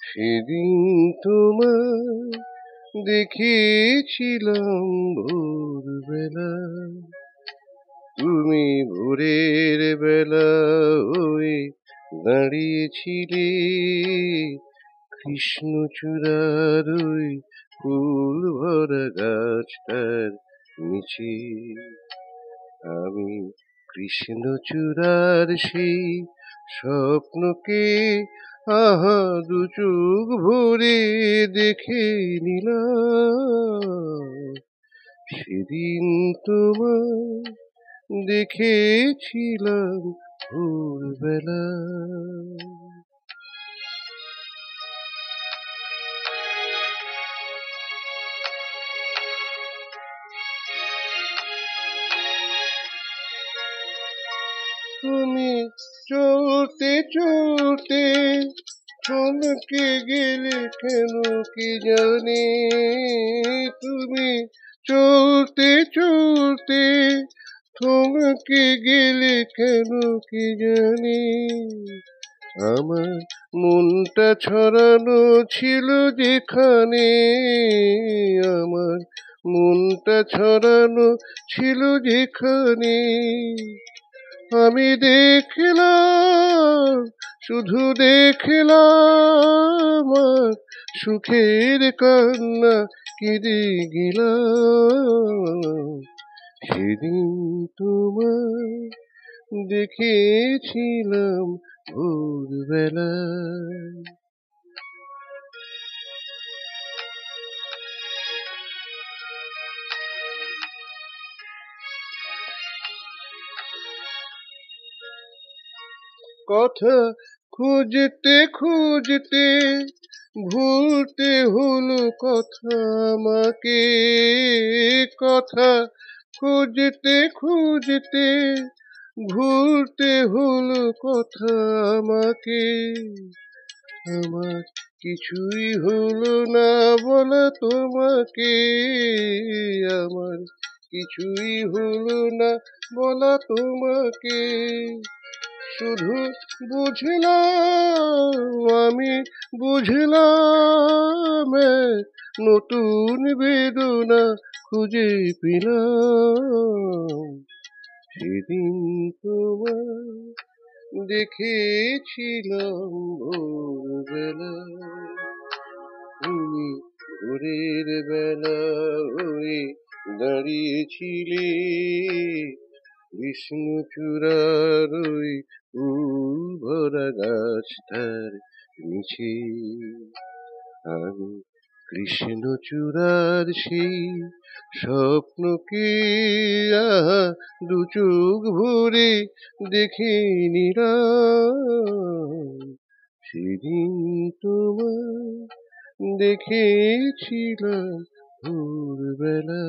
সেদিন তোমায় দেখেছিলাম ভোরবেলা, তুমি ভোরের বেলা হয়ে দাঁড়িয়েছিলে কৃষ্ণচূড়ার ওই ফুল ভরা গাছটার নিচে। আমি কৃষ্ণচূড়ার সেই স্বপ্নকে আহা দু চোখ ভরে দেখে নিলাম। সেদিন তোমায় দেখেছিলাম ভোরবেলা। তুমি চলতে চলতে থমকে গেলে কেন কি জানি, তুমি চলতে চলতে থমকে গেলে কেন কি জানি। আমার মনটা ছড়ানো ছিল যেখানে, আমার মনটা ছড়ানো ছিল যেখানে, আমি দেখলাম শুধু দেখলাম আর সুখের কান্না কেঁদে গেলাম। সেদিন তোমায় দেখেছিলাম ভোরবেলা। কথা খুঁজতে খুঁজতে ভুলতে হলো কথা আমাকে, কথা খুঁজতে খুঁজতে ভুলতে হলো কথা আমাকে। আমার কিছুই হলো না বলা তোমাকে, আমার কিছুই হলো না বলা তোমাকে। শুধু বুঝলাম, আমি বুঝলাম এক নতুন বেদনা খুঁজে পেলাম। সেদিন তোমায় দেখেছিলাম ভোরবেলা, তুমি ভোরের বেলা হয়ে দাঁড়িয়েছিলে কৃষ্ণচূড়ার ওই ফুল ভরা গাছটার নিচে। আমি কৃষ্ণচূড়ার সেই স্বপ্নকে আহা দু চোখ ভরে দেখে নিলাম। সেদিন তোমায় দেখেছিলাম ভোরবেলা।